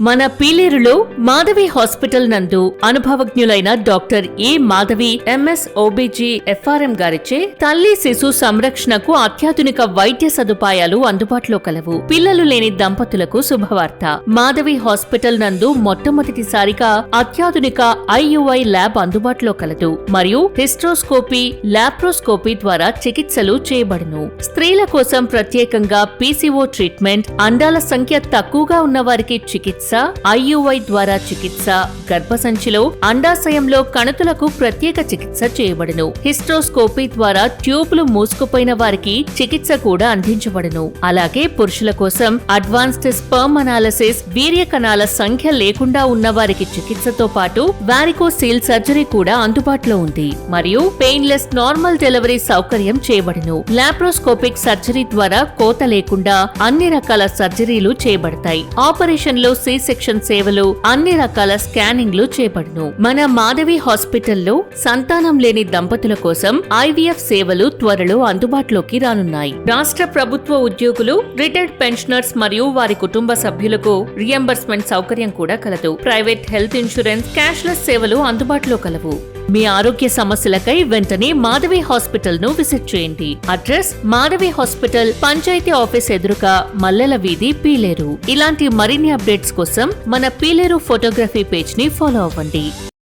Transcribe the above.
మన పీలేరులో మాధవి హాస్పిటల్ నందు అనుభవజ్ఞులైన doctor A Madhavi MS OBG FRM గారిచే తల్లి శిశు సంరక్షణకు అత్యాధునిక వైద్య సదుపాయాలు అందుబాటులో కలవు. పిల్లలు లేని దంపతులకు శుభవార్త. మాధవి హాస్పిటల్ నందు మొట్టమొదటిసారిగా అత్యాధునిక ఐయుఐ ల్యాబ్ అందుబాటులో కలదు మరియు హిస్ట్రోస్కోపీ, లాప్రోస్కోపీ ద్వారా చికిత్సలు చేయబడును. స్త్రీల కోసం ప్రత్యేకంగా పీసీఓ ట్రీట్మెంట్, అండాల సంఖ్య తక్కువగా ఉన్న వారికి చికిత్స, ఐయుఐ ద్వారా చికిత్స, గర్భసంచిలో అండాశయంలో కణుతులకు ప్రత్యేక చికిత్స చేయబడును. హిస్ట్రోస్కోపీ ద్వారా ట్యూబ్లు మూసుకుపోయిన వారికి చికిత్స కూడా అందించబడును. అలాగే పురుషుల కోసం అడ్వాన్స్డ్ స్పర్మ్ అనాలిసిస్, వీర్య కణాల సంఖ్య లేకుండా ఉన్న వారికి చికిత్సతో పాటు వారికోసీల్ సర్జరీ కూడా అందుబాటులో ఉంది మరియు పెయిన్లెస్ నార్మల్ డెలివరీ సౌకర్యం చేయబడును. లాప్రోస్కోపిక్ సర్జరీ ద్వారా కోత లేకుండా అన్ని రకాల సర్జరీలు చేయబడతాయి. ఆపరేషన్లో సెక్షన్ సేవలు, అన్ని రకాల స్కానింగ్లు చేపడును. మన మాధవి హాస్పిటల్లో సంతానం లేని దంపతుల కోసం ఐవీఎఫ్ సేవలు త్వరలో అందుబాటులోకి రానున్నాయి. రాష్ట్ర ప్రభుత్వ ఉద్యోగులు, రిటైర్డ్ పెన్షనర్స్ మరియు వారి కుటుంబ సభ్యులకు రియంబర్స్మెంట్ సౌకర్యం కూడా కలదు. ప్రైవేట్ హెల్త్ ఇన్సూరెన్స్, క్యాష్లెస్ సేవలు అందుబాటులో కలవు. మీ ఆరోగ్య సమస్యలకై వెంటనే మాధవి హాస్పిటల్ ను విజిట్ చేయండి. Address Madhavi hospital, panchayat office ఎదురుగా, మల్లెల వీధి, పీలేరు. ఇలాంటి మరిన్ని అప్డేట్స్ కోసం మన పీలేరు ఫోటోగ్రఫీ పేజ్ ని ఫాలో అవ్వండి.